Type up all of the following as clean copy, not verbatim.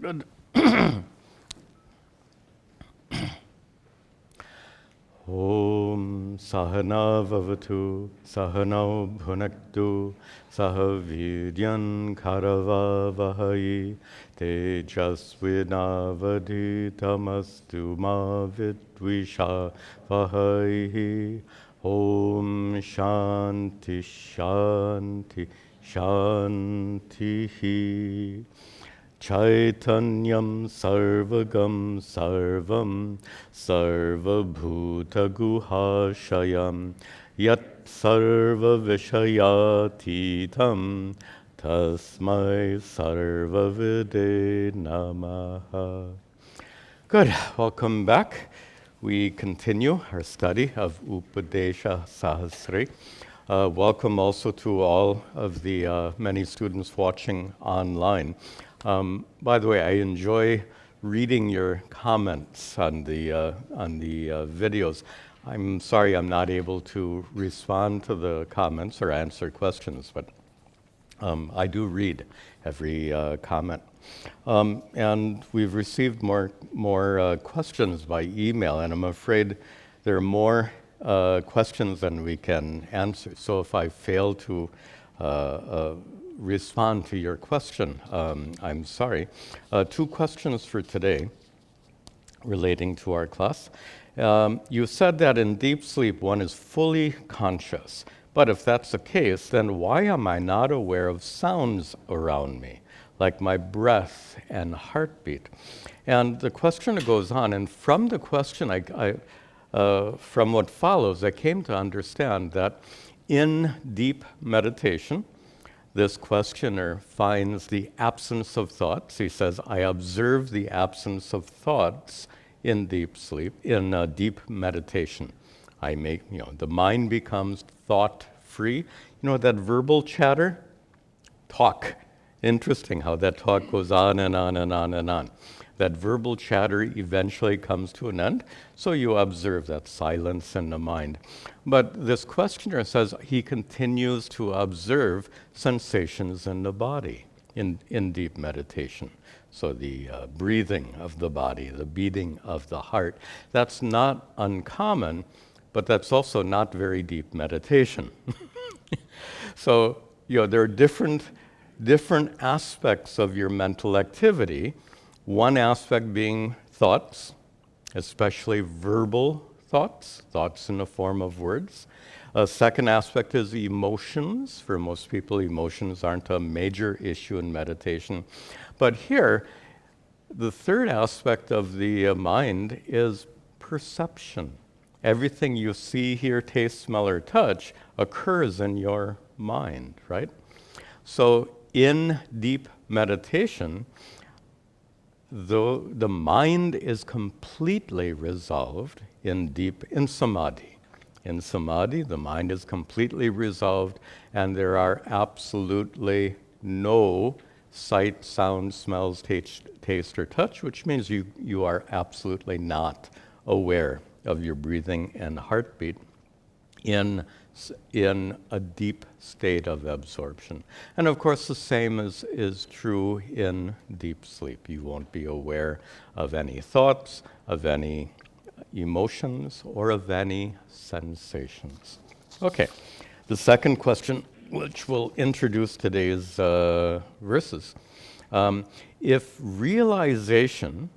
Good. Om Sahana Vavatu Sahano Bhunaktu Saha Vidyan Karava Vahai Tejasvinavaditamastu ma vidvisha Vahai. Om Shanti Shanti Shanti. Chaitanyam sarvagam sarvam sarvabhutaguhashayam yat sarva vishayatitam tasmai sarvavide namaha. Good. Welcome back. We continue our study of Upadesha Sahasri. Welcome also to all of the many students watching online. By the way, I enjoy reading your comments on the videos. I'm sorry I'm not able to respond to the comments or answer questions, but I do read every comment. And we've received more questions by email, and I'm afraid there are more questions than we can answer. So if I fail to respond to your question, I'm sorry. 2 questions for today relating to our class. You said that in deep sleep one is fully conscious, but if that's the case, then why am I not aware of sounds around me, like my breath and heartbeat? And the question goes on, and from the question, from what follows, I came to understand that in deep meditation, this questioner finds the absence of thoughts. He says, I observe the absence of thoughts in deep sleep, in deep meditation. The mind becomes thought-free. That verbal chatter? Talk. Interesting how that talk goes on and on and on and on. That verbal chatter eventually comes to an end, so you observe that silence in the mind. But this questioner says he continues to observe sensations in the body in deep meditation. So the breathing of the body, the beating of the heart, that's not uncommon, but that's also not very deep meditation. So, there are different aspects of your mental activity. One aspect being thoughts, especially verbal thoughts in the form of words. A second aspect is emotions. For most people, emotions aren't a major issue in meditation. But here, the third aspect of the mind is perception. Everything you see, hear, taste, smell, or touch occurs in your mind, right? So in deep meditation, though the mind is completely resolved in samadhi. In samadhi, the mind is completely resolved, and there are absolutely no sight, sound, smells, taste, or touch, which means you are absolutely not aware of your breathing and heartbeat in a deep state of absorption. And of course, the same is true in deep sleep. You won't be aware of any thoughts, of any emotions, or of any sensations. Okay, the second question, which will introduce today's verses. If realization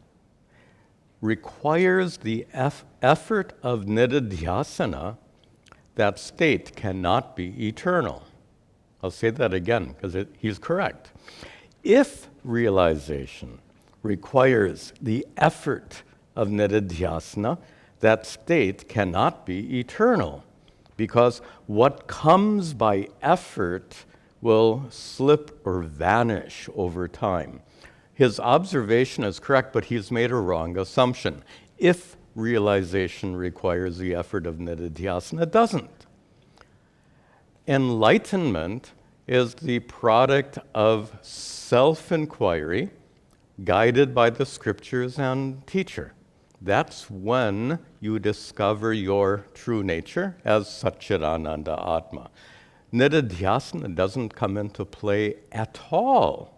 requires the effort of nididhyasana, that state cannot be eternal. I'll say that again, because he's correct. If realization requires the effort of nididhyasana, that state cannot be eternal, because what comes by effort will slip or vanish over time. His observation is correct, but he's made a wrong assumption. If realization requires the effort of nididhyasana, it doesn't. Enlightenment is the product of self-inquiry guided by the scriptures and teacher. That's when you discover your true nature as sat-chit-ananda atma. Nididhyasana doesn't come into play at all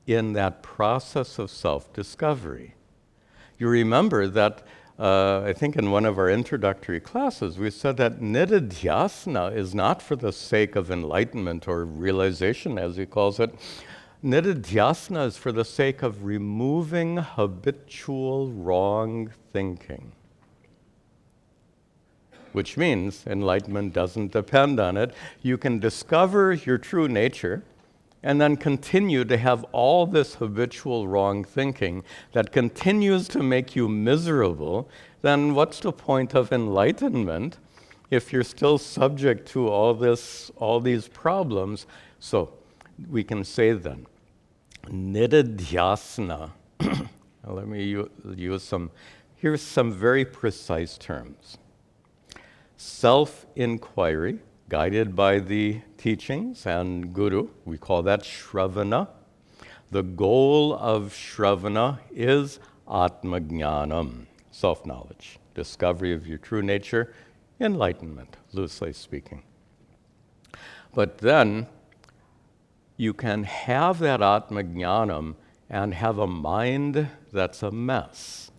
in that process of self-discovery. You remember that, I think in one of our introductory classes, we said that nididhyasana is not for the sake of enlightenment or realization, as he calls it. Nididhyasana is for the sake of removing habitual wrong thinking, which means enlightenment doesn't depend on it. You can discover your true nature and then continue to have all this habitual wrong thinking that continues to make you miserable. Then what's the point of enlightenment if you're still subject to all these problems? So we can say then, nididhyasana. Let me use here's some very precise terms. Self-inquiry, guided by the teachings and guru. We call that shravana. The goal of shravana is atma-jnanam, self-knowledge, discovery of your true nature, enlightenment, loosely speaking. But then you can have that atma-jnanam and have a mind that's a mess.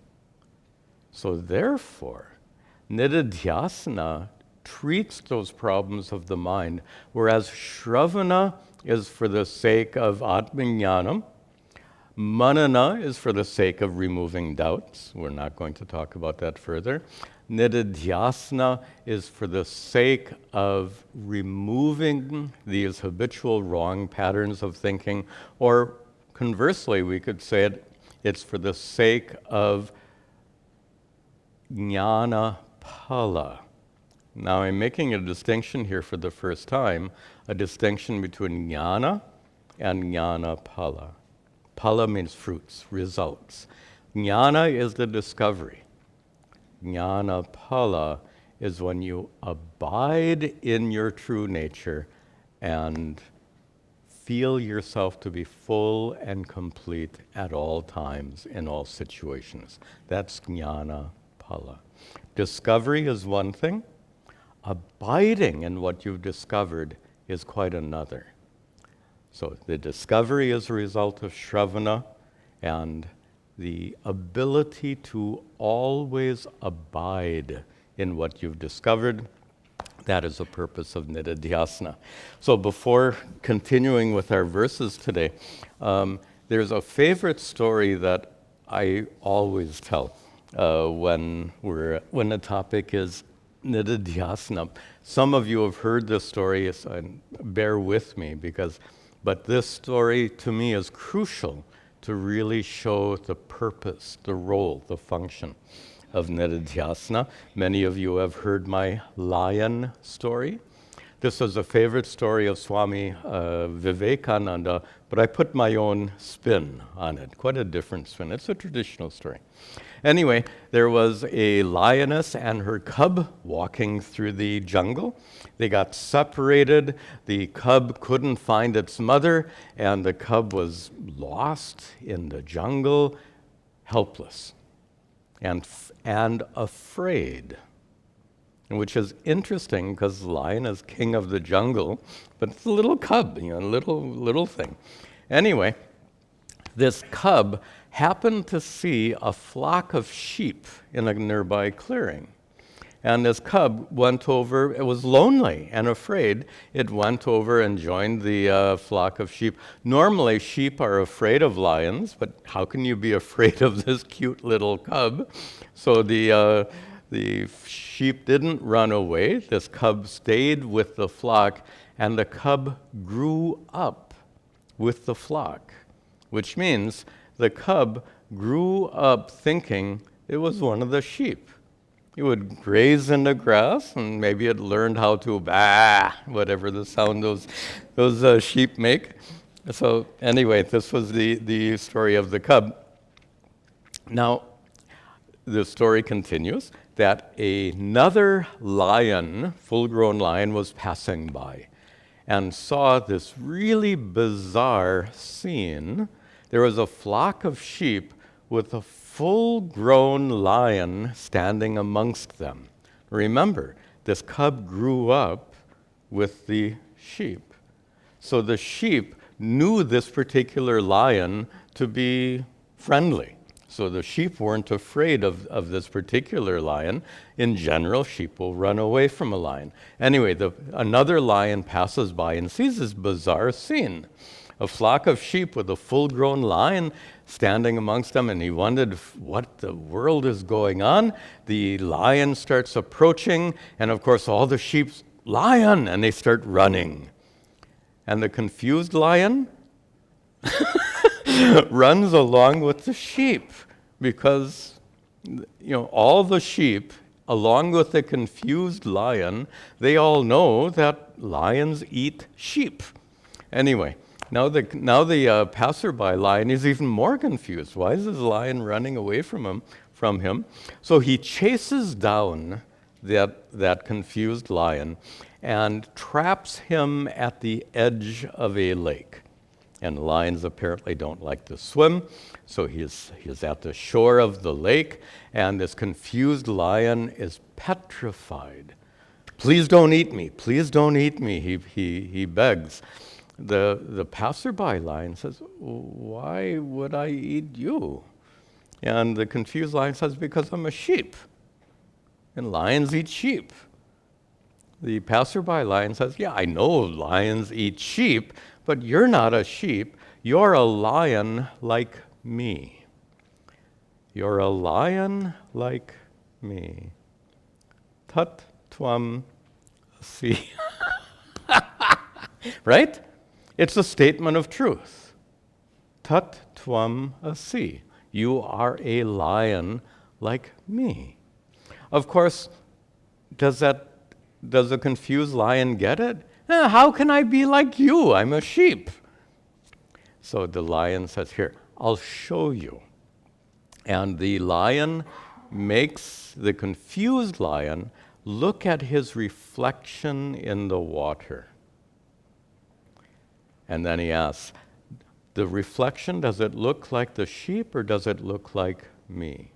So therefore, nididhyasana treats those problems of the mind, whereas shravana is for the sake of atma-jnanam, manana is for the sake of removing doubts. We're not going to talk about that further. Nididhyasana is for the sake of removing these habitual wrong patterns of thinking, or conversely, we could say it's for the sake of jnana phala. Now, I'm making a distinction here for the first time, a distinction between jnana and jnana phala. Phala means fruits, results. Jnana is the discovery. Jnana phala is when you abide in your true nature and feel yourself to be full and complete at all times, in all situations. That's jnana phala. Discovery is one thing. Abiding in what you've discovered is quite another. So the discovery is a result of shravana, and the ability to always abide in what you've discovered, that is the purpose of nididhyasana. So before continuing with our verses today, there's a favorite story that I always tell when the topic is nididhyasana. Some of you have heard this story, so bear with me, but this story to me is crucial to really show the purpose, the role, the function of nididhyasana. Many of you have heard my lion story. This was a favorite story of Swami Vivekananda, but I put my own spin on it, quite a different spin. It's a traditional story. Anyway, there was a lioness and her cub walking through the jungle. They got separated. The cub couldn't find its mother, and the cub was lost in the jungle, helpless and afraid. Which is interesting because the lion is king of the jungle, but it's a little cub, little thing. Anyway, this cub happened to see a flock of sheep in a nearby clearing. And this cub went over, it was lonely and afraid. It went over and joined the flock of sheep. Normally, sheep are afraid of lions, but how can you be afraid of this cute little cub? So the sheep didn't run away. This cub stayed with the flock, and the cub grew up with the flock, which means the cub grew up thinking it was one of the sheep. It would graze in the grass, and maybe it learned how to bah, whatever the sound those sheep make. So anyway, this was the story of the cub. Now, the story continues that another lion, full-grown lion, was passing by and saw this really bizarre scene. There was a flock of sheep with a full-grown lion standing amongst them. Remember, this cub grew up with the sheep. So the sheep knew this particular lion to be friendly. So the sheep weren't afraid of this particular lion. In general, sheep will run away from a lion. Anyway, another lion passes by and sees this bizarre scene. A flock of sheep with a full-grown lion standing amongst them, and he wondered what the world is going on. The lion starts approaching, and of course all the sheep, lion, and they start running. And the confused lion runs along with the sheep because, all the sheep, along with the confused lion, they all know that lions eat sheep. Anyway, now the passerby lion is even more confused. Why is this lion running away from him? So he chases down that confused lion and traps him at the edge of a lake. And lions apparently don't like to swim, so he's at the shore of the lake, and this confused lion is petrified. Please don't eat me, please don't eat me, he begs. The passerby lion says, why would I eat you? And the confused lion says, because I'm a sheep, and lions eat sheep. The passerby lion says, yeah, I know lions eat sheep, but you're not a sheep. You're a lion like me. You're a lion like me. Tat tvam asi. Right? It's a statement of truth. Tat tvam asi. You are a lion like me. Of course, does a confused lion get it? How can I be like you? I'm a sheep. So the lion says, here, I'll show you. And the lion makes the confused lion look at his reflection in the water. And then he asks, the reflection, does it look like the sheep or does it look like me?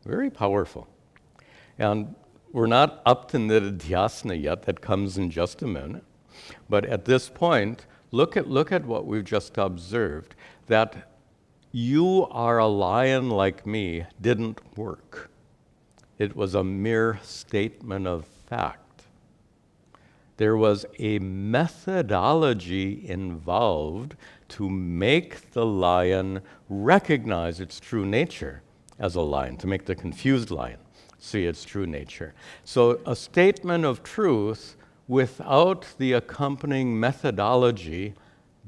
Very powerful. And we're not up to nididhyasana yet, that comes in just a minute. But at this point, look at what we've just observed, that you are a lion like me didn't work. It was a mere statement of fact. There was a methodology involved to make the lion recognize its true nature as a lion, to make the confused lion see its true nature. So a statement of truth without the accompanying methodology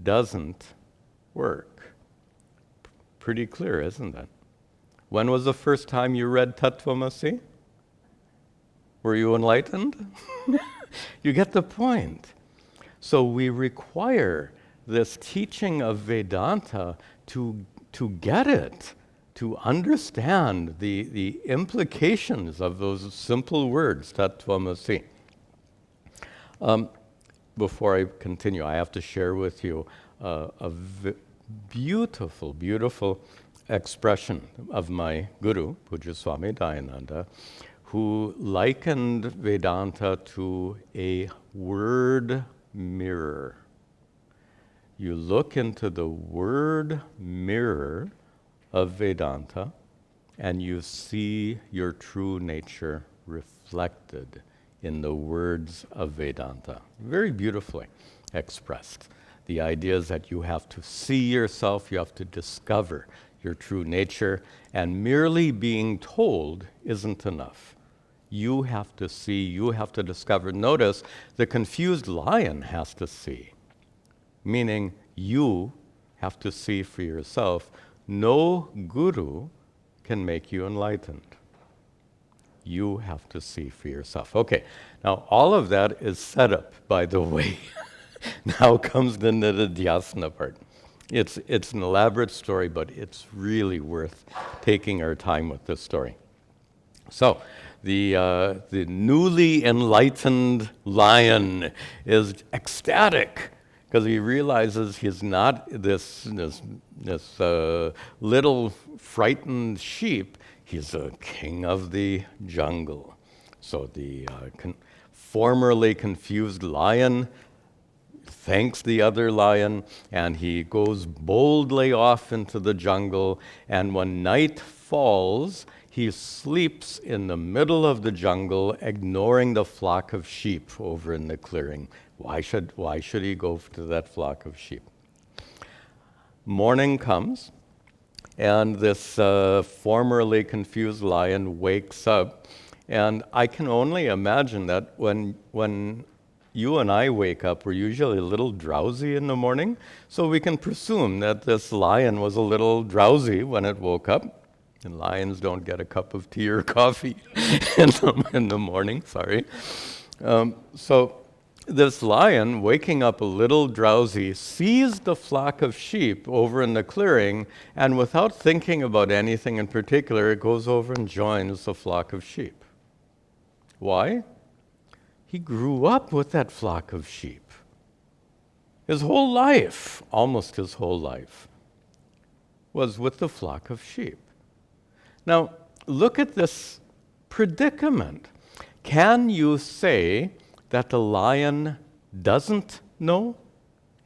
doesn't work. Pretty clear, isn't it? When was the first time you read Tattvamasi? Were you enlightened? You get the point. So we require this teaching of Vedanta to get it, to understand the implications of those simple words, Tattvamasi. Before I continue, I have to share with you a beautiful, beautiful expression of my guru, Pujya Swami Dayananda, who likened Vedanta to a word mirror. You look into the word mirror of Vedanta, and you see your true nature reflected in the words of Vedanta. Very beautifully expressed. The idea is that you have to see yourself, you have to discover your true nature, and merely being told isn't enough. You have to see, you have to discover. Notice, the confused lion has to see, meaning you have to see for yourself. No guru can make you enlightened. You have to see for yourself. Okay, now all of that is set up, by the way. Now comes the nididhyasana part. It's an elaborate story, but it's really worth taking our time with this story. So, the newly enlightened lion is ecstatic because he realizes he's not this little frightened sheep. He's a king of the jungle. So the formerly confused lion thanks the other lion, and he goes boldly off into the jungle. And when night falls, he sleeps in the middle of the jungle, ignoring the flock of sheep over in the clearing. Why should he go to that flock of sheep? Morning comes, and this formerly confused lion wakes up. And I can only imagine that when you and I wake up, we're usually a little drowsy in the morning. So we can presume that this lion was a little drowsy when it woke up. And lions don't get a cup of tea or coffee in the morning, sorry. So this lion, waking up a little drowsy, sees the flock of sheep over in the clearing, and without thinking about anything in particular, it goes over and joins the flock of sheep. Why? He grew up with that flock of sheep. His whole life, almost his whole life, was with the flock of sheep. Now, look at this predicament. Can you say that the lion doesn't know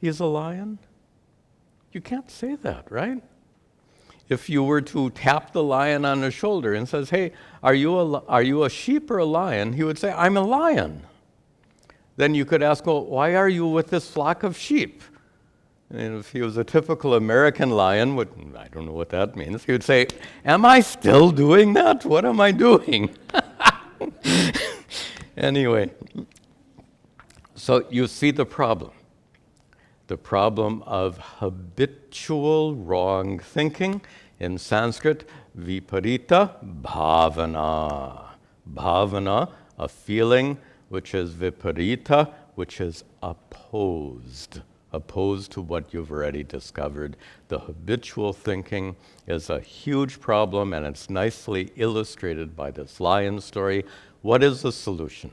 he's a lion? You can't say that, right? If you were to tap the lion on the shoulder and says, "Hey, are you a sheep or a lion?" He would say, "I'm a lion." Then you could ask, "Well, why are you with this flock of sheep?" And if he was a typical American lion, I don't know what that means, he would say, "Am I still doing that? What am I doing?" Anyway, so you see the problem. The problem of habitual wrong thinking. In Sanskrit, viparita bhavana. Bhavana, a feeling, which is viparita, which is opposed to what you've already discovered. The habitual thinking is a huge problem, and it's nicely illustrated by this lion story. What is the solution?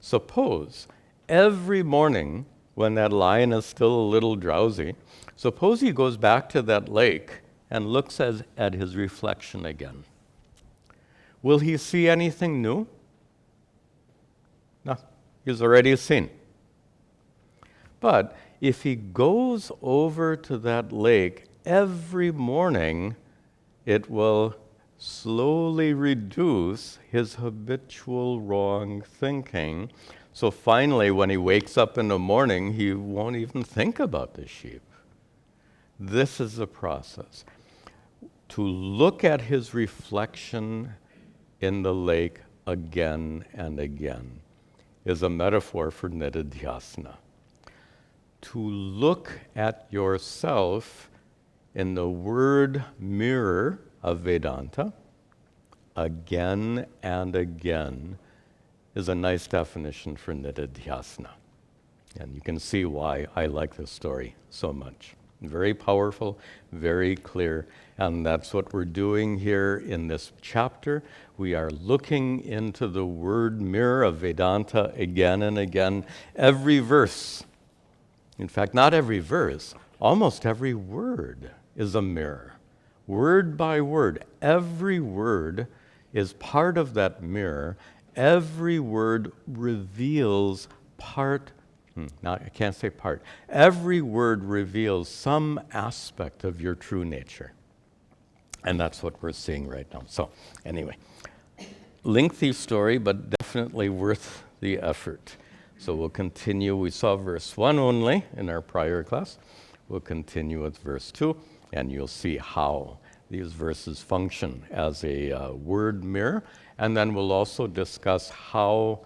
Suppose every morning when that lion is still a little drowsy, suppose he goes back to that lake and looks at his reflection again. Will he see anything new? No, he's already seen. But if he goes over to that lake every morning, it will slowly reduce his habitual wrong thinking. So finally, when he wakes up in the morning, he won't even think about the sheep. This is the process. To look at his reflection in the lake again and again is a metaphor for nididhyasana. To look at yourself in the word mirror of Vedanta again and again is a nice definition for nididhyasana. And you can see why I like this story so much. Very powerful, very clear, and that's what we're doing here in this chapter. We are looking into the word mirror of Vedanta again and again. Every verse, in fact, not every verse, almost every word is a mirror. Word by word, every word is part of that mirror. Every word reveals I can't say part. Every word reveals some aspect of your true nature. And that's what we're seeing right now. So anyway, lengthy story, but definitely worth the effort. So we'll continue. We saw verse 1 only in our prior class. We'll continue with verse 2, and you'll see how these verses function as a word mirror. And then we'll also discuss how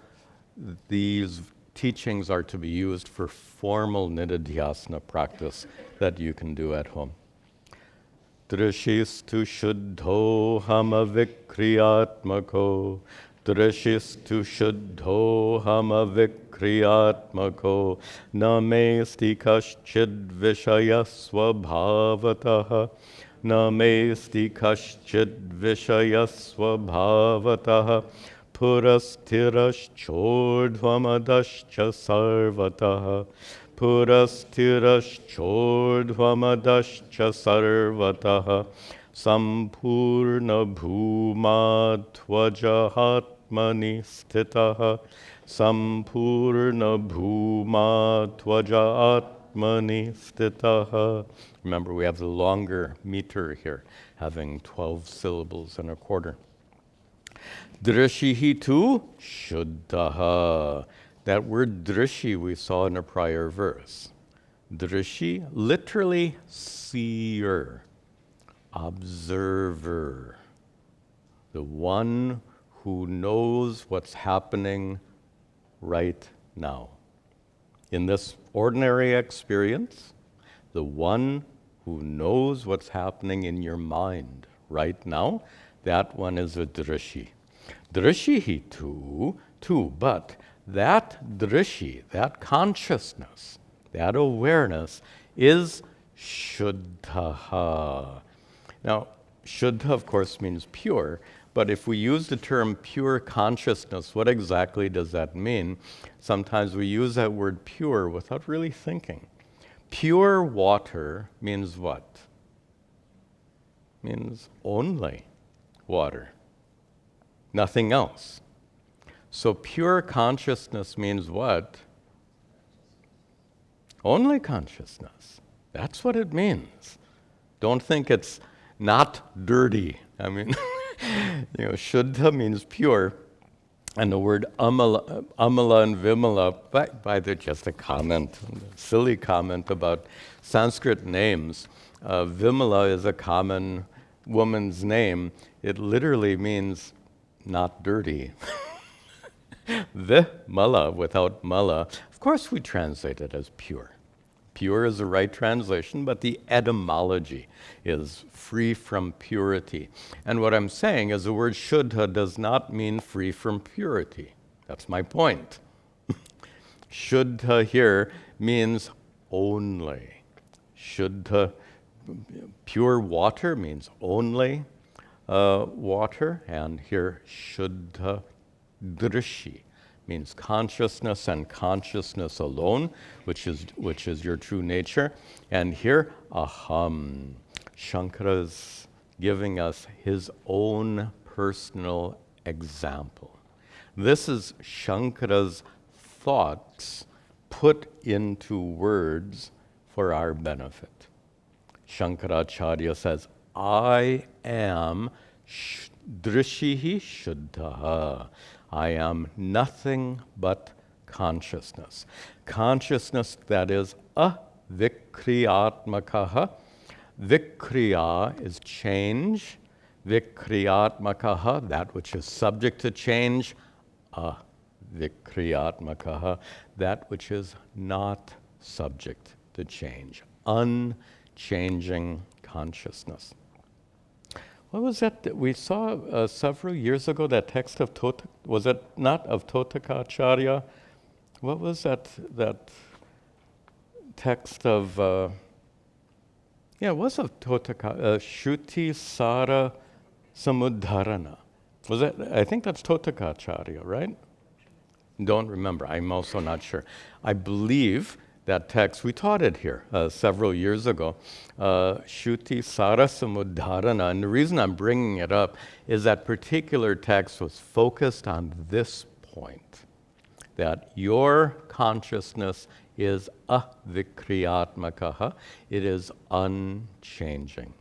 these teachings are to be used for formal nididhyasana practice that you can do at home. Drishistu shuddho hama vikriyatmako. Drishistu shuddho hama vikriyatmako. Namesti kaschid vishaya swabhavataha. Namesti kaschid vishaya swabhavataha. Purastirash chodhvamadascha sarvataha. Purastirash chodhvamadascha sarvataha. Sampurna bhuma tvajahatmani stitaha. Sampurna bhuma tvaja atmani stitaha. Remember, we have the longer meter here, having 12 syllables and a quarter. Drishihi tu shuddhaha. That word drishi we saw in a prior verse. Drishi, literally seer, observer, the one who knows what's happening right now. In this ordinary experience, the one who knows what's happening in your mind right now, that one is a drishi. Drishihi tu, but that drishi, that consciousness, that awareness is shuddhaha. Now, shuddha, of course, means pure, but if we use the term pure consciousness, what exactly does that mean? Sometimes we use that word pure without really thinking. Pure water means what? Means only water, nothing else. So pure consciousness means what? Only consciousness. That's what it means. Don't think it's not dirty. I mean, shuddha means pure. And the word amala and vimala, by the just a comment, a silly comment about Sanskrit names. Vimala is a common woman's name. It literally means not dirty. Vimala, without mala. Of course we translate it as pure. Pure is the right translation, but the etymology is free from purity. And what I'm saying is the word shuddha does not mean free from purity. That's my point. Shuddha here means only. Shuddha, pure water means only water, and here shuddha drishi means consciousness and consciousness alone, which is your true nature. And here, aham. Shankara is giving us his own personal example. This is Shankara's thoughts put into words for our benefit. Shankaracharya says, I am drishihi shuddha. I am nothing but consciousness. Consciousness that is avikriyatmakaha. Vikriya is change. Vikriyatmakaha, that which is subject to change. Avikriyatmakaha, that which is not subject to change. Unchanging consciousness. What was that we saw several years ago, that text of was it not of Totakacharya? What was that text of, it was of Shruti Sara Samudharana. Was that, I think that's Totakacharya, right? Don't remember, I'm also not sure. I believe that text, we taught it here several years ago, Shruti Sara Samudharana, and the reason I'm bringing it up is that particular text was focused on this point, that your consciousness is avikriyatmakaha, it is unchanging.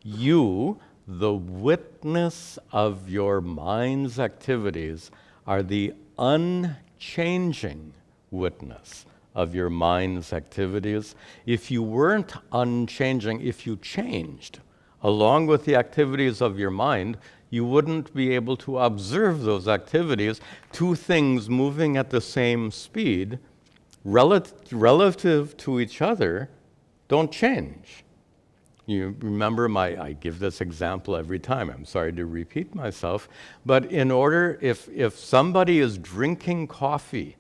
You, the witness of your mind's activities, are the unchanging witness of your mind's activities. If you weren't unchanging, if you changed along with the activities of your mind, you wouldn't be able to observe those activities. Two things moving at the same speed, relative to each other, don't change. You remember I give this example every time. I'm sorry to repeat myself, but if somebody is drinking coffee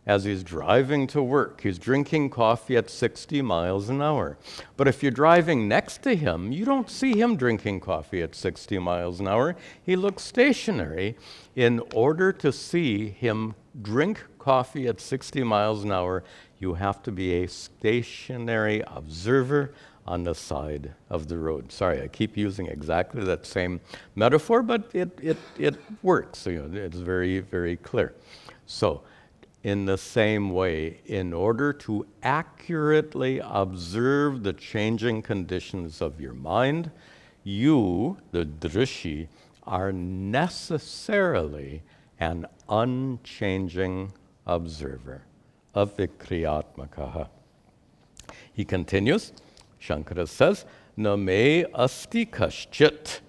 as he's driving to work, he's drinking coffee at 60 miles an hour. But if you're driving next to him, you don't see him drinking coffee at 60 miles an hour. He looks stationary. In order to see him drink coffee at 60 miles an hour, you have to be a stationary observer on the side of the road. Sorry, I keep using exactly that same metaphor, but it works. It's very, very clear. So, in the same way, in order to accurately observe the changing conditions of your mind, you, the drishi, are necessarily an unchanging observer, avikriyatmakaha. He continues, Shankara says, na me asti kaschit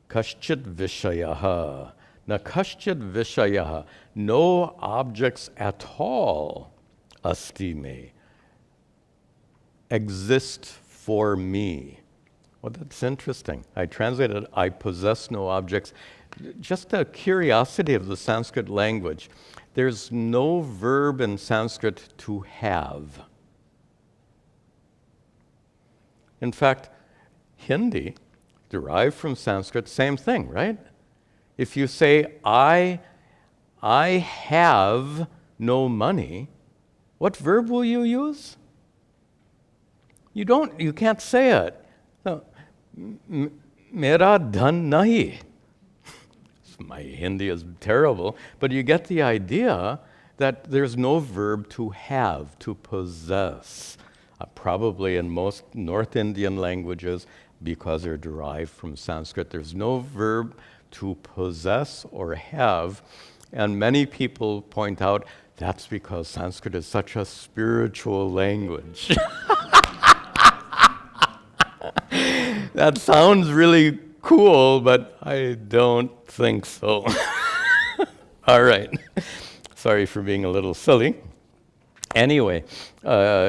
vishayaha. Na kaschit vishayaha. No objects at all, asti me, exist for me. Well, that's interesting. I translated, I possess no objects. Just a curiosity of the Sanskrit language. There's no verb in Sanskrit to have. In fact, Hindi, derived from Sanskrit, same thing, right? If you say, I have no money, what verb will you use? You can't say it. So, mera dhan nahi. My Hindi is terrible, but you get the idea that there's no verb to have, to possess. Probably in most North Indian languages, because they're derived from Sanskrit, there's no verb to possess or have. And many people point out that's because Sanskrit is such a spiritual language. That sounds really cool, but I don't think so. All right. Sorry for being a little silly. Anyway,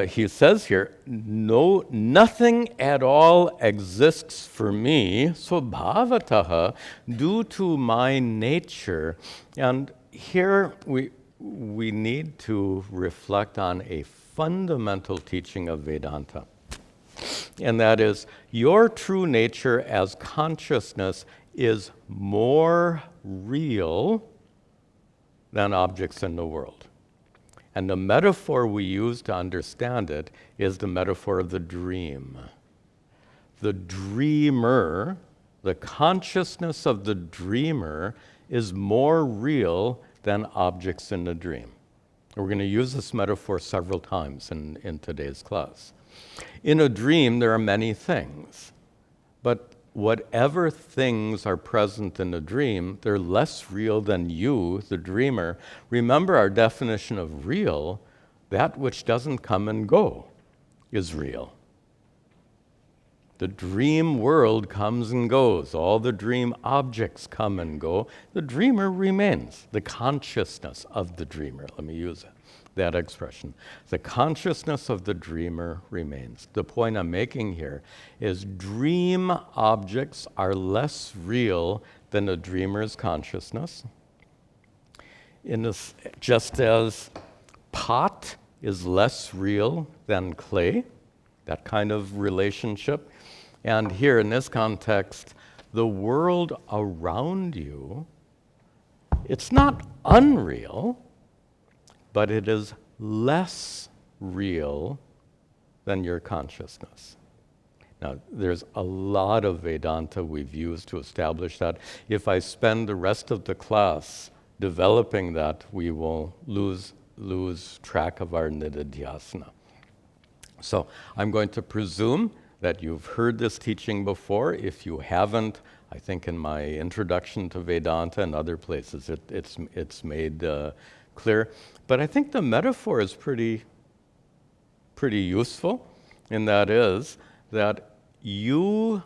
he says here, nothing at all exists for me, svabhavataha, due to my nature. And here we need to reflect on a fundamental teaching of Vedanta. And that is, your true nature as consciousness is more real than objects in the world. And the metaphor we use to understand it is the metaphor of the dream. The dreamer, the consciousness of the dreamer is more real than objects in the dream. We're going to use this metaphor several times in today's class. In a dream, there are many things, but whatever things are present in a dream, they're less real than you, the dreamer. Remember our definition of real, that which doesn't come and go is real. The dream world comes and goes. All the dream objects come and go. The dreamer remains, the consciousness of the dreamer. Let me use that expression. The consciousness of the dreamer remains. The point I'm making here is dream objects are less real than the dreamer's consciousness. Just as pot is less real than clay, that kind of relationship. And here in this context, the world around you, it's not unreal, but it is less real than your consciousness. Now, there's a lot of Vedanta we've used to establish that. If I spend the rest of the class developing that, we will lose track of our nididhyasana. So I'm going to presume that you've heard this teaching before. If you haven't, I think in my introduction to Vedanta and other places, it's made clear. But I think the metaphor is pretty useful, and that is that you,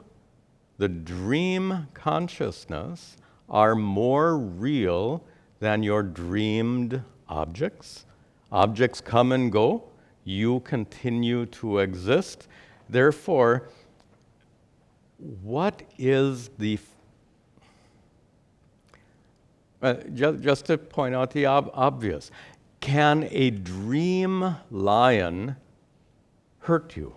the dream consciousness, are more real than your dreamed objects. Objects come and go. You continue to exist. Therefore, what is the... just to point out the obvious, can a dream lion hurt you?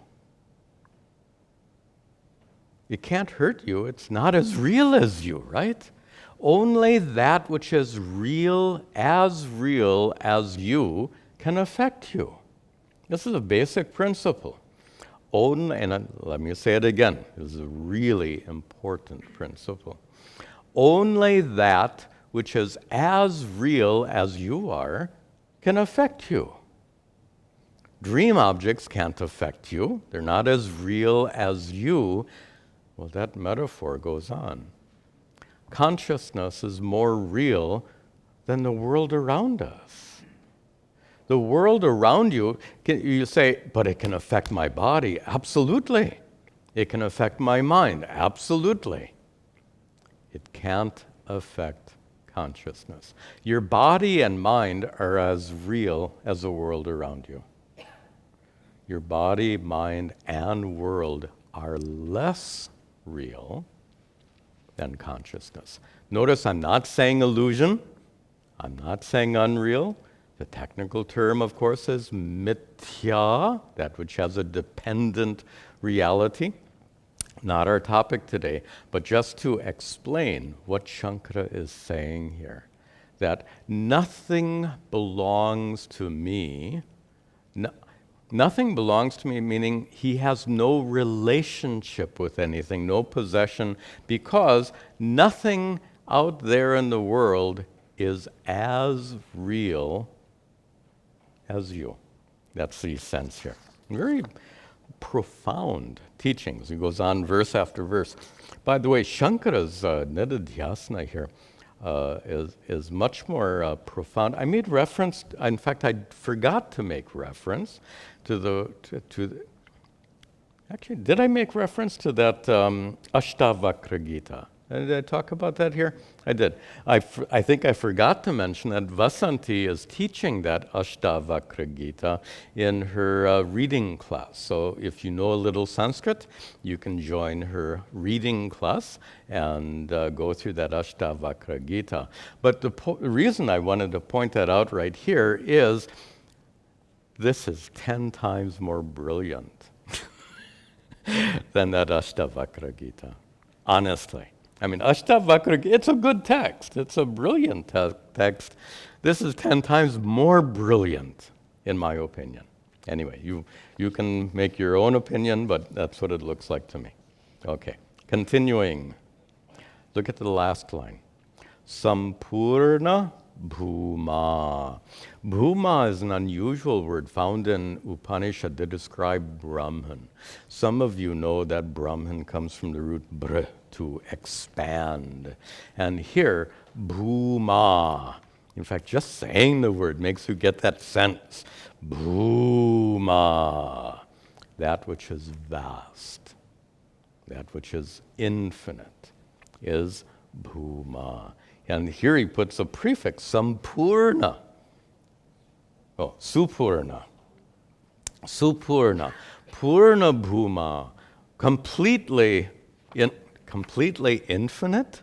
It can't hurt you. It's not as real as you, right? Only that which is real as you can affect you. This is a basic principle. And let me say it again. This is a really important principle. Only that which is as real as you are, can affect you. Dream objects can't affect you. They're not as real as you. Well, that metaphor goes on. Consciousness is more real than the world around us. The world around you, you say, but it can affect my body. Absolutely. It can affect my mind. Absolutely. It can't affect consciousness. Your body and mind are as real as the world around you. Your body, mind, and world are less real than consciousness. Notice I'm not saying illusion. I'm not saying unreal. The technical term, of course, is mithya, that which has a dependent reality. Not our topic today, but just to explain what Shankara is saying here, that nothing belongs to me. Nothing belongs to me, meaning he has no relationship with anything, no possession, because nothing out there in the world is as real as you. That's the sense here. Very profound teachings. He goes on verse after verse. By the way, Shankara's Nididhyasana here is much more profound. I made reference, in fact, I forgot to make reference to actually, did I make reference to that Ashtavakra Gita? Did I talk about that here? I did. I think I forgot to mention that Vasanti is teaching that Ashtavakra Gita in her reading class. So if you know a little Sanskrit, you can join her reading class and go through that Ashtavakra Gita. But the reason I wanted to point that out right here is this is 10 times more brilliant than that Ashtavakra Gita, honestly. I mean, Ashtavakra, it's a good text. It's a brilliant text. This is 10 times more brilliant, in my opinion. Anyway, you can make your own opinion, but that's what it looks like to me. Okay, continuing. Look at the last line. Sampurna Bhuma. Bhuma is an unusual word found in Upanishad to describe Brahman. Some of you know that Brahman comes from the root br, to expand. And here, Bhuma. In fact, just saying the word makes you get that sense. Bhuma. That which is vast, that which is infinite, is Bhuma. And here he puts a prefix, Sampurna. Oh, Supurna. Supurna. Purna Bhuma. Completely infinite?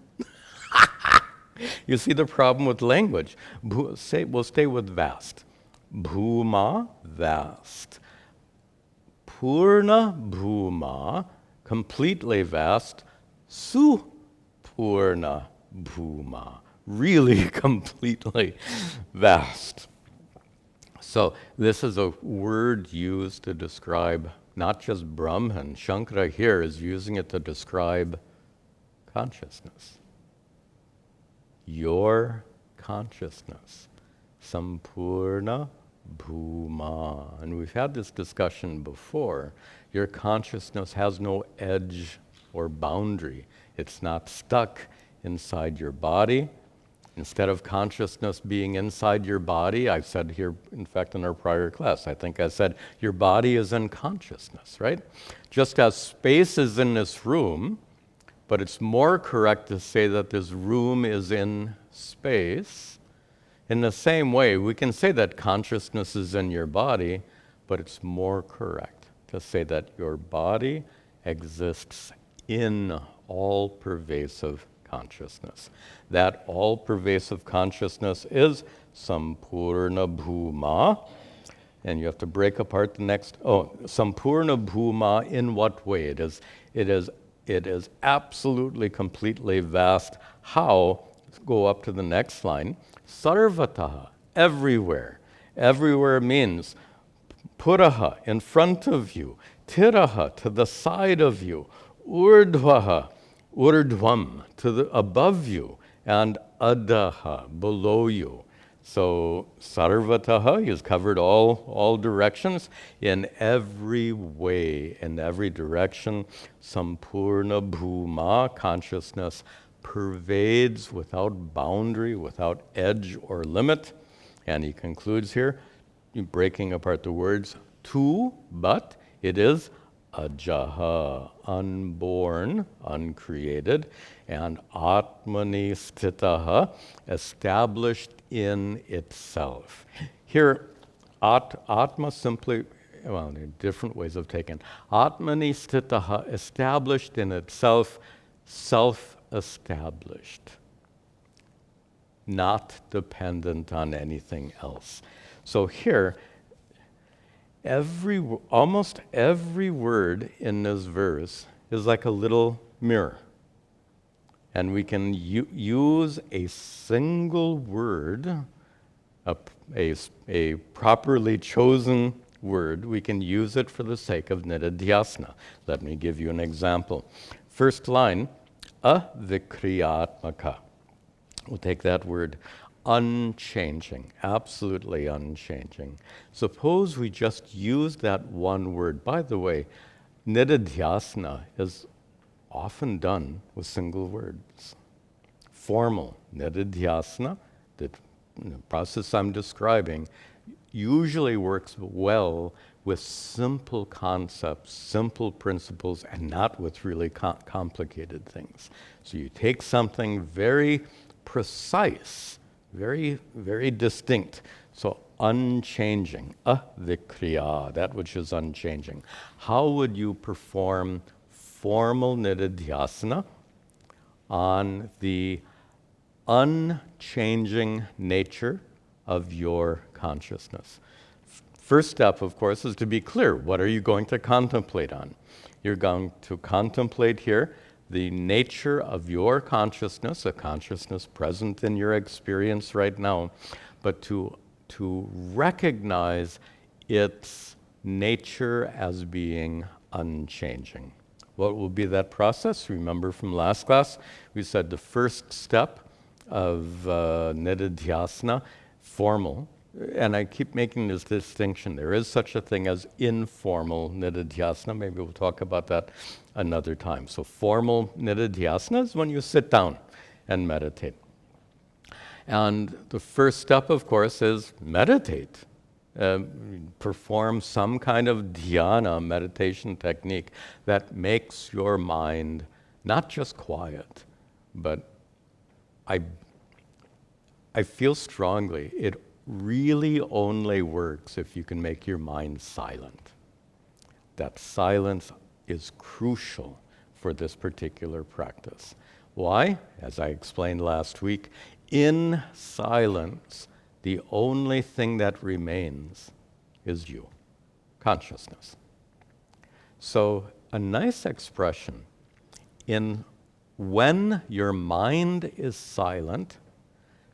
You see the problem with language. We'll stay with vast. Bhuma, vast. Purna Bhuma, completely vast. Supurna Bhuma, really completely vast. So this is a word used to describe not just Brahman. Shankara here is using it to describe consciousness. Your consciousness. Sampurna Bhuma. And we've had this discussion before. Your consciousness has no edge or boundary. It's not stuck inside your body. Instead of consciousness being inside your body, I've said here, in fact, in our prior class, I think I said, your body is in consciousness, right? Just as space is in this room, but it's more correct to say that this room is in space. In the same way, we can say that consciousness is in your body, but it's more correct to say that your body exists in all-pervasive consciousness. That all-pervasive consciousness is Sampurna Bhuma. And you have to break apart the next. Sampurna Bhuma, in what way? It is absolutely, completely vast. How? Let's go up to the next line. Sarvataha, everywhere. Everywhere means Puraha, in front of you. Tiraha, to the side of you. Urdhvaha, urdhvam, to the above you. and adaha, below you. So sarvataha, he's covered all directions. In every way, in every direction, sampurna bhuma, consciousness pervades without boundary, without edge or limit. And he concludes here, breaking apart the words, tu, but it is ajaha, unborn, uncreated, and atmani sthitaha, established in itself. Here, atma simply, well, there are different ways of taking. Atmani sthitaha, established in itself, self-established, not dependent on anything else. So here, almost every word in this verse is like a little mirror. And we can use a single word, a properly chosen word, we can use it for the sake of nididhyasana. Let me give you an example. First line, avikriyatmaka. We'll take that word, unchanging, absolutely unchanging. Suppose we just use that one word. By the way, nididhyasana is often done with single words. Formal nididhyasana, the process I'm describing, usually works well with simple concepts, simple principles, and not with really complicated things. So you take something very precise, very, very distinct. So unchanging, avikriya, that which is unchanging. How would you perform formal nididhyasana on the unchanging nature of your consciousness? First step, of course, is to be clear. What are you going to contemplate on? You're going to contemplate here the nature of your consciousness, a consciousness present in your experience right now, but to recognize its nature as being unchanging. What will be that process? Remember from last class, we said the first step of nididhyasana, formal, and I keep making this distinction. There is such a thing as informal nididhyasana. Maybe we'll talk about that another time. So formal nididhyasana is when you sit down and meditate. And the first step, of course, is meditate. Perform some kind of dhyana, meditation technique that makes your mind not just quiet, but I feel strongly it really only works if you can make your mind silent. That silence is crucial for this particular practice. Why? As I explained last week, in silence, the only thing that remains is you, consciousness. So a nice expression in when your mind is silent,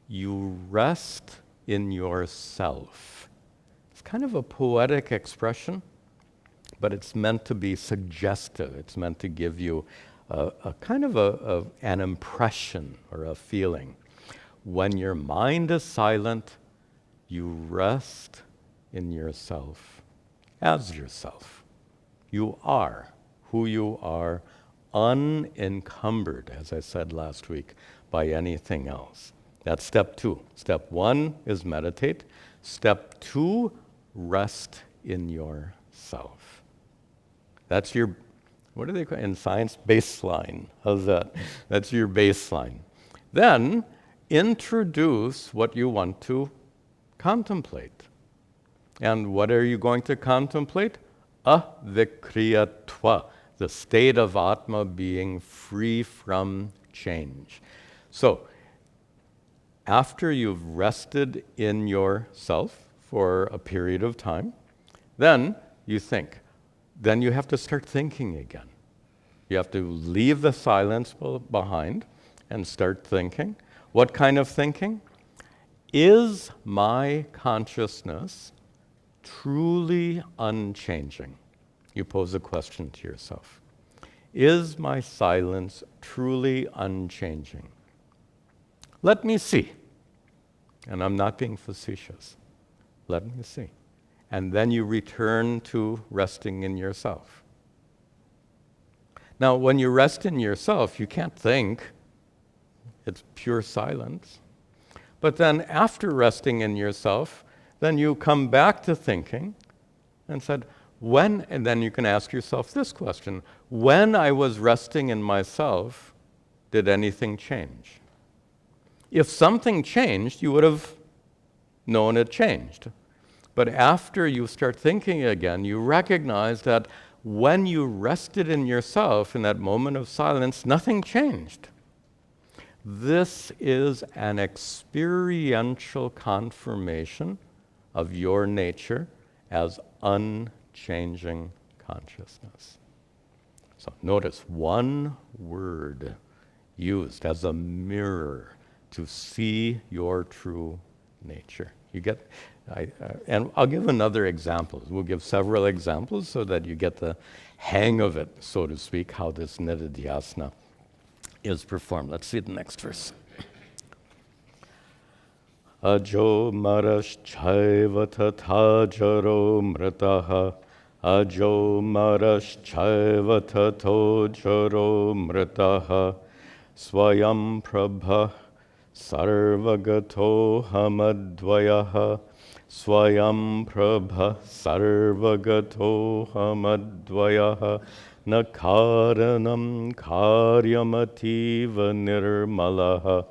you rest in yourself. It's kind of a poetic expression, but it's meant to be suggestive. It's meant to give you a kind of an impression or a feeling. When your mind is silent, you rest in yourself as yourself. You are who you are, unencumbered, as I said last week, by anything else. That's step 2. Step 1 is meditate. Step 2, rest in yourself. That's your, what do they call it in science? Baseline. How's that? That's your baseline. Then introduce what you want to contemplate. And what are you going to contemplate? Avikriyatva, the state of Atma being free from change. So, after you've rested in yourself for a period of time, then you think. Then you have to start thinking again. You have to leave the silence behind and start thinking. What kind of thinking? Is my consciousness truly unchanging? You pose a question to yourself. Is my silence truly unchanging? Let me see. And I'm not being facetious. Let me see. And then you return to resting in yourself. Now, when you rest in yourself, you can't think. It's pure silence. But then after resting in yourself, then you come back to thinking and said, and then you can ask yourself this question: when I was resting in myself, did anything change? If something changed, you would have known it changed. But after you start thinking again, you recognize that when you rested in yourself in that moment of silence, nothing changed. This is an experiential confirmation of your nature as unchanging consciousness. So notice one word used as a mirror to see your true nature. You get, and I'll give another example. We'll give several examples so that you get the hang of it, so to speak, how this nididhyasana is performed. Let's see the next verse. Ajo maraschaiva tata jaro mritaha. Ajo maraschaiva tato jaro mritaha. Swayam prabha sarvagato hamadvayaha. Swayam prabha sarvagato hamadvayaha. Nakaranam karyamativa nirmalaha.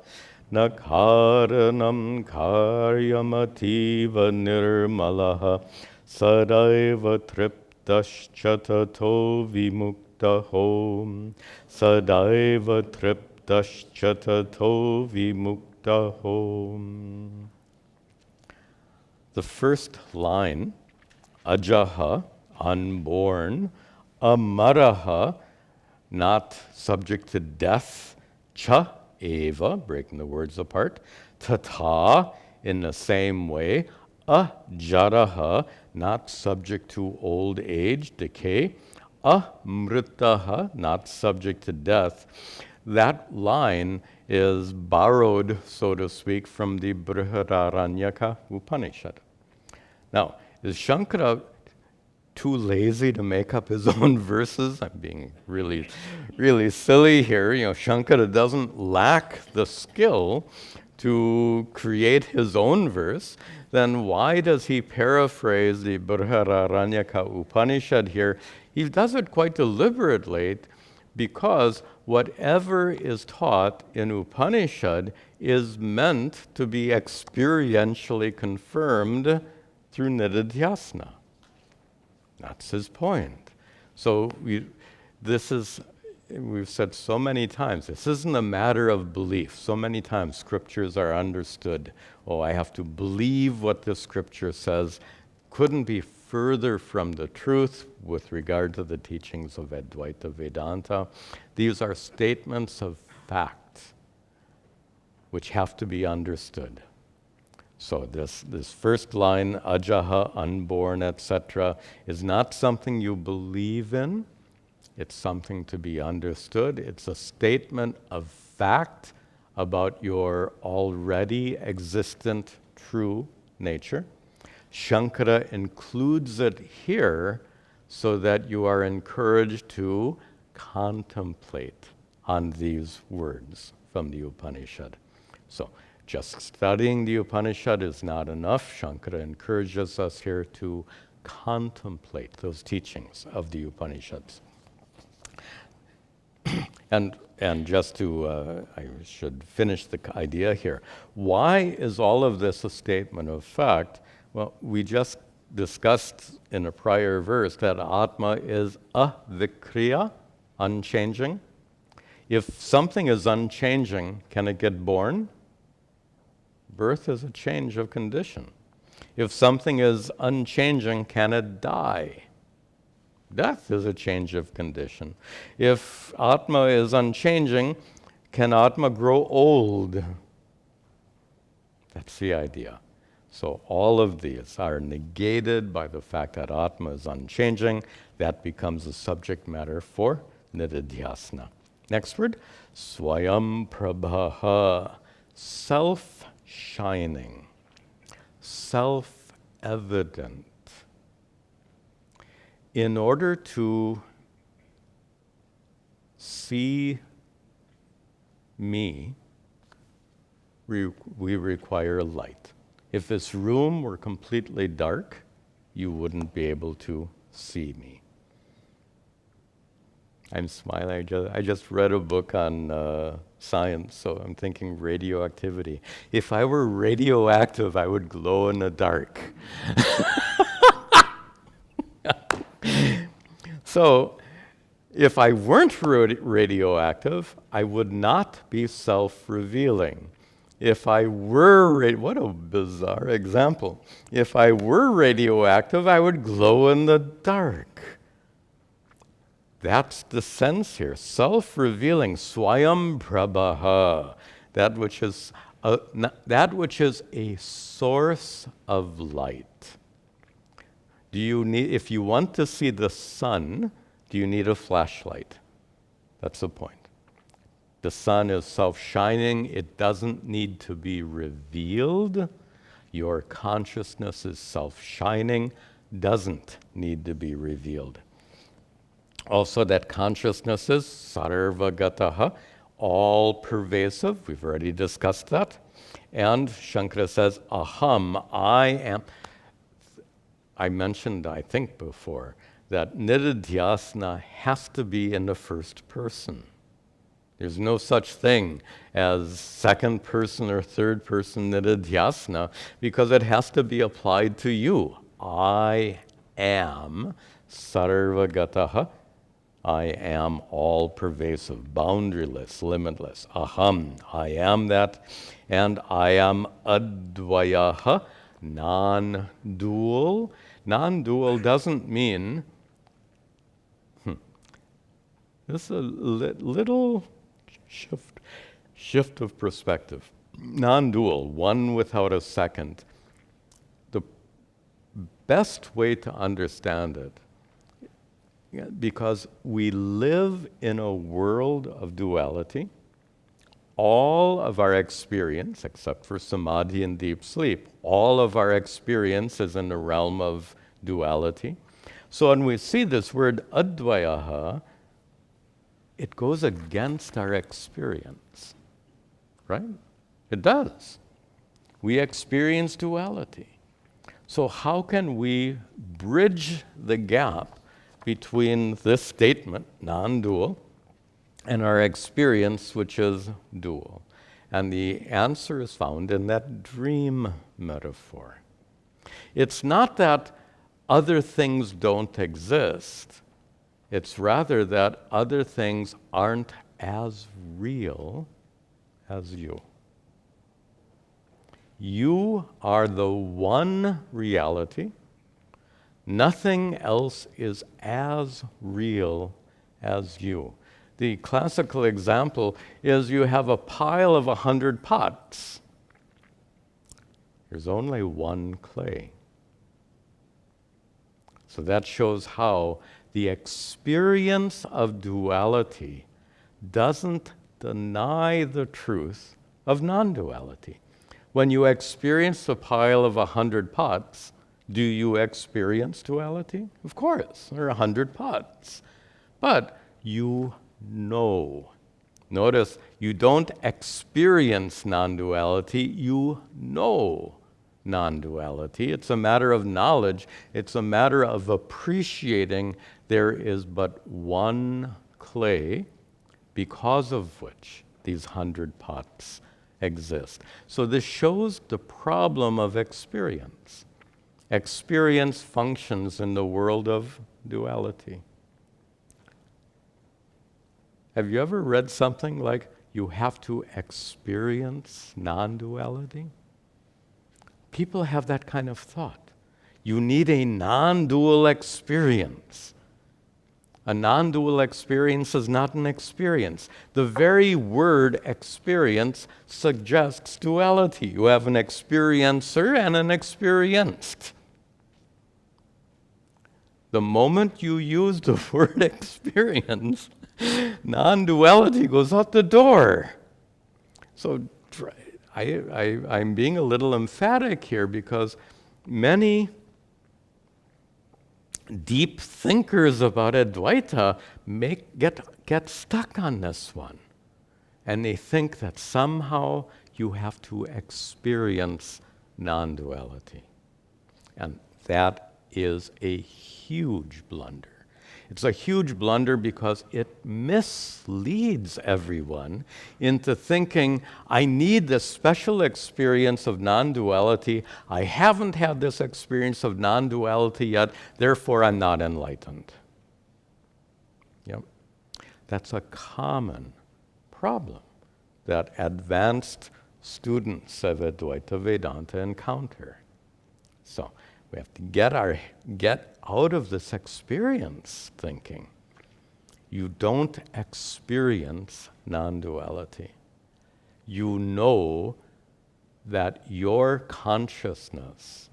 Nakaranam karyamativa nirmalaha. Sadaiva triptaschatato vimuktaho. Sadaiva triptaschatato vimuktaho. The first line, ajaha, unborn, amaraha, not subject to death, cha eva, breaking the words apart, tata, in the same way, ajaraha, not subject to old age, decay, amritaha, not subject to death. That line is borrowed, so to speak, from the Brihadaranyaka Upanishad. Now, is Shankara too lazy to make up his own verses? I'm being really, really silly here. You know, Shankara doesn't lack the skill to create his own verse. Then why does he paraphrase the Brihadaranyaka Upanishad here? He does it quite deliberately, because whatever is taught in Upanishad is meant to be experientially confirmed through nididhyasana. That's his point. So we've said so many times, this isn't a matter of belief. So many times scriptures are understood. Oh, I have to believe what the scripture says. Couldn't be further from the truth with regard to the teachings of Advaita Vedanta. These are statements of fact which have to be understood. So this first line, ajaha, unborn, etc., is not something you believe in. It's something to be understood. It's a statement of fact about your already existent true nature. Shankara includes it here so that you are encouraged to contemplate on these words from the Upanishad. So just studying the Upanishad is not enough. Shankara encourages us here to contemplate those teachings of the Upanishads. And just to, I should finish the idea here. Why is all of this a statement of fact? Well, we just discussed in a prior verse that Atma is avikriya, unchanging. If something is unchanging, can it get born? Birth is a change of condition. If something is unchanging, can it die? Death is a change of condition. If Atma is unchanging, can Atma grow old? That's the idea. So all of these are negated by the fact that Atma is unchanging. That becomes a subject matter for nididhyasana. Next word, swayam prabhaha. self-shining, self-evident. In order to see me, we require light. If this room were completely dark, you wouldn't be able to see me. I'm smiling. I just read a book on science, so I'm thinking radioactivity. If I were radioactive, I would glow in the dark. So, if I weren't radioactive, I would not be self-revealing. If I were, what a bizarre example. If I were radioactive, I would glow in the dark. That's the sense here. Self-revealing, swayam prabha, that which is a source of light. If you want to see the sun, do you need a flashlight? That's the point. The sun is self-shining. It doesn't need to be revealed. Your consciousness is self-shining, doesn't need to be revealed. Also, that consciousness is sarvagataha, all-pervasive. We've already discussed that. And Shankara says, aham, I am. I mentioned, I think before, that nididhyasana has to be in the first person. There's no such thing as second person or third person nididhyasana because it has to be applied to you. I am sarvagataha. I am all-pervasive, boundaryless, limitless. Aham, I am that. And I am advayaha, non-dual. Non-dual doesn't mean, this is a little shift of perspective. Non-dual, one without a second. The best way to understand it, because we live in a world of duality, all of our experience, except for samadhi and deep sleep, all of our experience is in the realm of duality. So when we see this word advayaha, it goes against our experience, right? It does. We experience duality. So how can we bridge the gap between this statement, non-dual, and our experience, which is dual? And the answer is found in that dream metaphor. It's not that other things don't exist. It's rather that other things aren't as real as you. You are the one reality. Nothing else is as real as you. The classical example is you have a pile of 100 pots. There's only one clay. So that shows how the experience of duality doesn't deny the truth of non-duality. When you experience a pile of 100 pots, do you experience duality? Of course, there are 100 pots. But you know. Notice, you don't experience non-duality, you know non-duality. It's a matter of knowledge. It's a matter of appreciating there is but one clay because of which these 100 pots exist. So this shows the problem of experience. Experience functions in the world of duality. Have you ever read something like, you have to experience non-duality? People have that kind of thought. You need a non-dual experience. A non-dual experience is not an experience. The very word experience suggests duality. You have an experiencer and an experienced. The moment you use the word experience, non-duality goes out the door. So I'm being a little emphatic here because many deep thinkers about Advaita get stuck on this one. And they think that somehow you have to experience non-duality. And that is a huge blunder. It's a huge blunder because it misleads everyone into thinking, I need this special experience of non-duality. I haven't had this experience of non-duality yet, therefore I'm not enlightened. Yep. That's a common problem that advanced students of Advaita Vedanta encounter. So we have to get out of this experience thinking. You don't experience non-duality. You know that your consciousness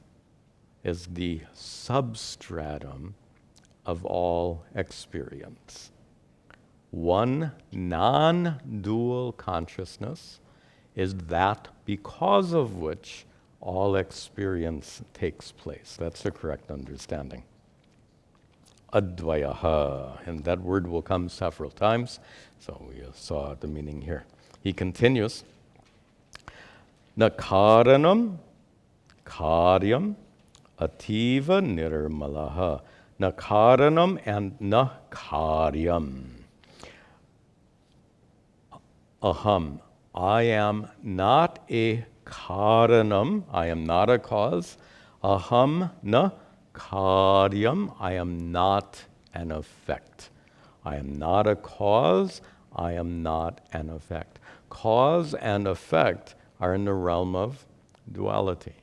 is the substratum of all experience. One non-dual consciousness is that because of which all experience takes place. That's the correct understanding. Advayaha, and that word will come several times, so we saw the meaning here. He continues, na karanam karyam ativa nirmalaha. Na karanam and na karyam. Aham, I am not a karanam, I am not a cause. Aham na karyam, I am not an effect. I am not a cause, I am not an effect. Cause and effect are in the realm of duality.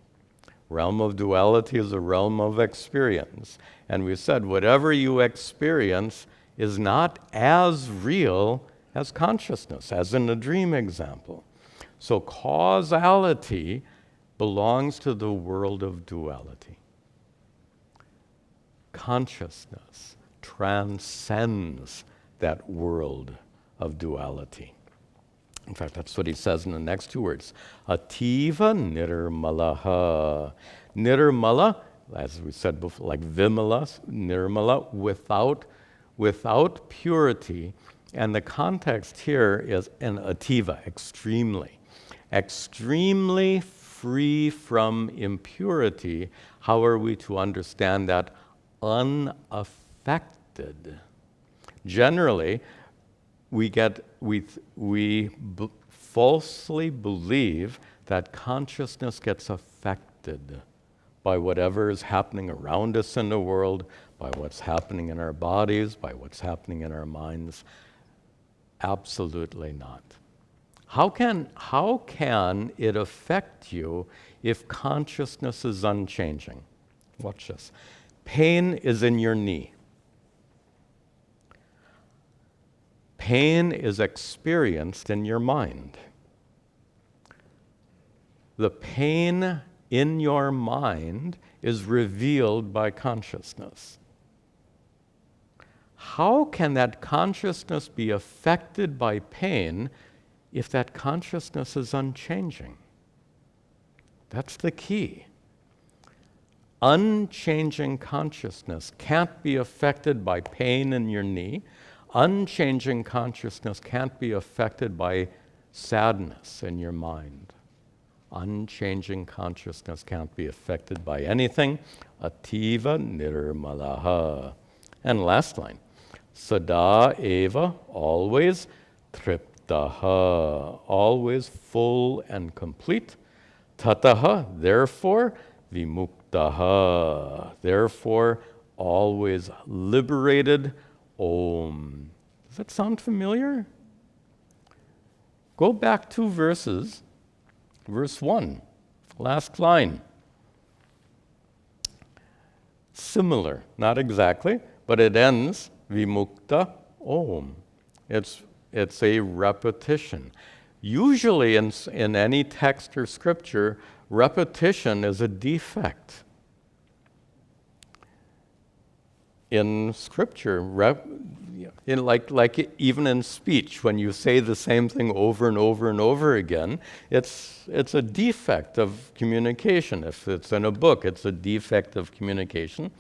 Realm of duality is a realm of experience. And we said whatever you experience is not as real as consciousness, as in the dream example. So causality belongs to the world of duality. Consciousness transcends that world of duality. In fact, that's what he says in the next two words. Ativa nirmalaha. Nirmala, as we said before, like vimala, nirmala, without purity. And the context here is an ativa, extremely. Extremely free from impurity. How are we to understand that? Unaffected. Generally, we falsely believe that consciousness gets affected by whatever is happening around us in the world, by what's happening in our bodies, by what's happening in our minds. Absolutely not. How can it affect you if consciousness is unchanging? Watch this. Pain is in your knee. Pain is experienced in your mind. The pain in your mind is revealed by consciousness. How can that consciousness be affected by pain if that consciousness is unchanging? That's the key. Unchanging consciousness can't be affected by pain in your knee. Unchanging consciousness can't be affected by sadness in your mind. Unchanging consciousness can't be affected by anything. Ativa nirmalaha. And last line. Sada eva, always. Triptaha, always full and complete. Tataha, therefore. Vimuktaha, therefore always liberated. Om. Does that sound familiar? Go back 2 verses. Verse 1, last line. Similar, not exactly, but it ends Vimukta Om. It's a repetition. Usually in any text or scripture, repetition is a defect. in scripture, even in speech, when you say the same thing over and over and over again, it's a defect of communication. If it's in a book, it's a defect of communication.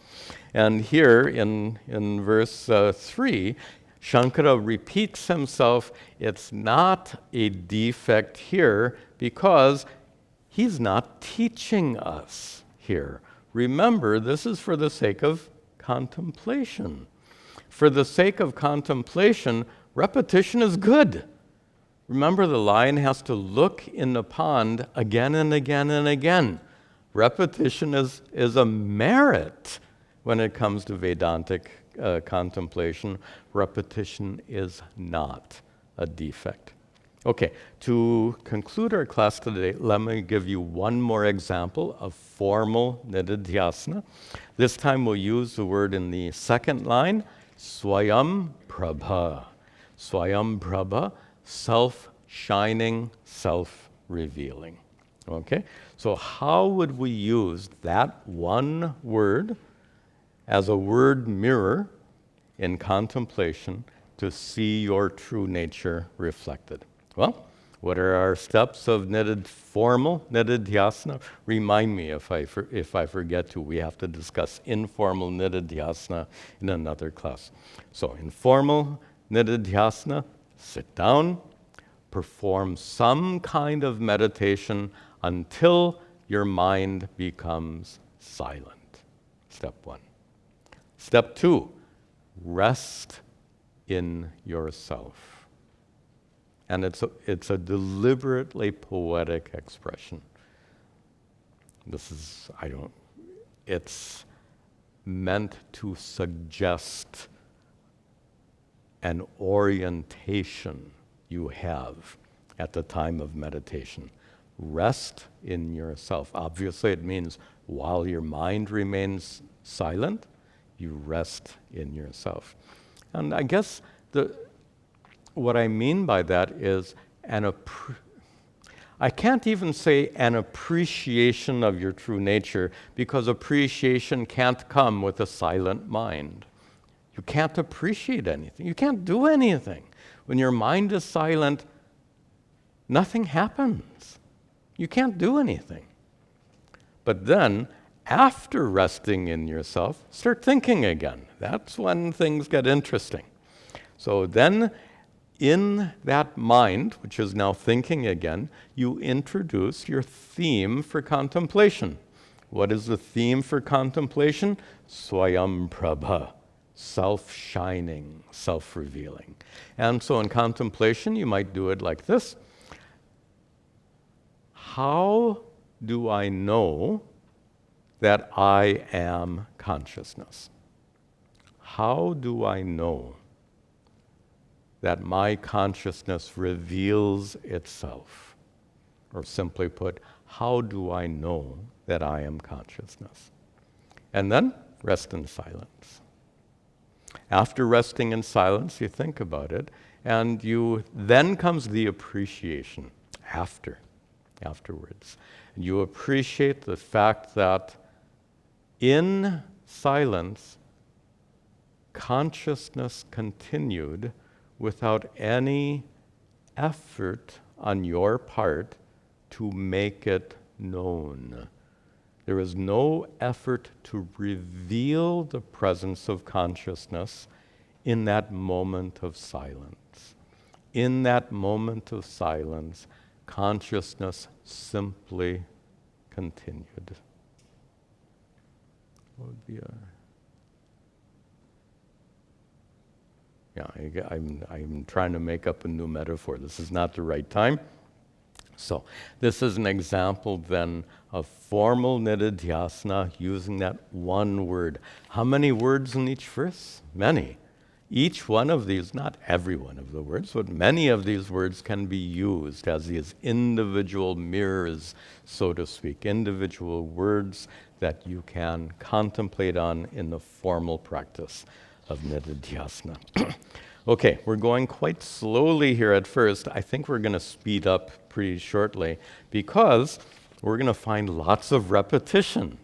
And here in verse 3, Shankara repeats himself. It's not a defect here because he's not teaching us here. Remember, this is for the sake of contemplation. For the sake of contemplation, repetition is good. Remember, the lion has to look in the pond again and again and again. Repetition is a merit when it comes to Vedantic contemplation. Repetition is not a defect. Okay, to conclude our class today, let me give you one more example of formal nididhyasana. This time we'll use the word in the second line, swayam prabha. Swayam prabha, self-shining, self-revealing. Okay, so how would we use that one word as a word mirror in contemplation to see your true nature reflected? Well, what are our steps of formal nididhyasana? Remind me if I forget to. We have to discuss informal nididhyasana in another class. So informal nididhyasana, sit down, perform some kind of meditation until your mind becomes silent. Step 1. Step 2, rest in yourself. And it's a deliberately poetic expression. It's meant to suggest an orientation you have at the time of meditation. Rest in yourself. Obviously, it means while your mind remains silent, you rest in yourself. And I guess what I mean by that is I can't even say an appreciation of your true nature, because appreciation can't come with a silent mind. You can't appreciate anything. You can't do anything. When your mind is silent, nothing happens. You can't do anything. But then, after resting in yourself, start thinking again. That's when things get interesting. So then, in that mind, which is now thinking again, you introduce your theme for contemplation. What is the theme for contemplation? Swayam prabha, self-shining, self-revealing. And so in contemplation, you might do it like this. How do I know that I am consciousness? How do I know that my consciousness reveals itself? Or simply put, how do I know that I am consciousness? And then rest in silence. After resting in silence, you think about it, and then comes the appreciation afterwards. And you appreciate the fact that in silence, consciousness continued without any effort on your part to make it known. There is no effort to reveal the presence of consciousness in that moment of silence. In that moment of silence, consciousness simply continued. What would be I'm trying to make up a new metaphor. This is not the right time. So this is an example then of formal nididhyasana using that one word. How many words in each verse? Many. Each one of these, not every one of the words, but many of these words can be used as these individual mirrors, so to speak, individual words that you can contemplate on in the formal practice of nididhyasana. Okay, we're going quite slowly here at first. I think we're going to speed up pretty shortly because we're going to find lots of repetition.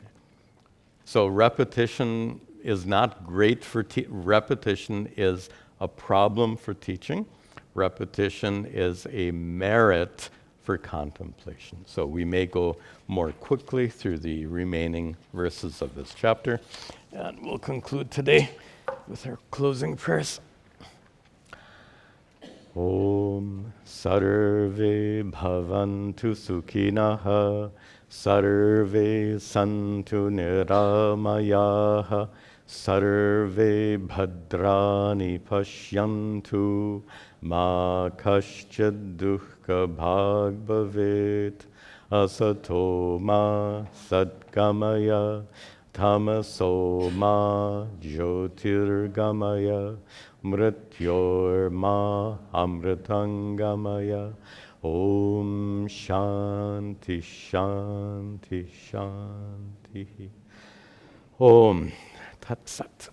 So repetition is not great for repetition is a problem for teaching. Repetition is a merit for contemplation. So we may go more quickly through the remaining verses of this chapter, and we'll conclude today with our closing prayers. Om Sarve Bhavantu Sukhinaha Sarve Santu Niramayaha Sarve Bhadrani Pashyantu Ma Kaschid Dukkha Bhag Bhavet Asato Ma Satgamaya Tamaso Ma Jyotirgamaya Mrityor Ma Amritangamaya Om Shanti Shanti Shanti Om Tat Sat.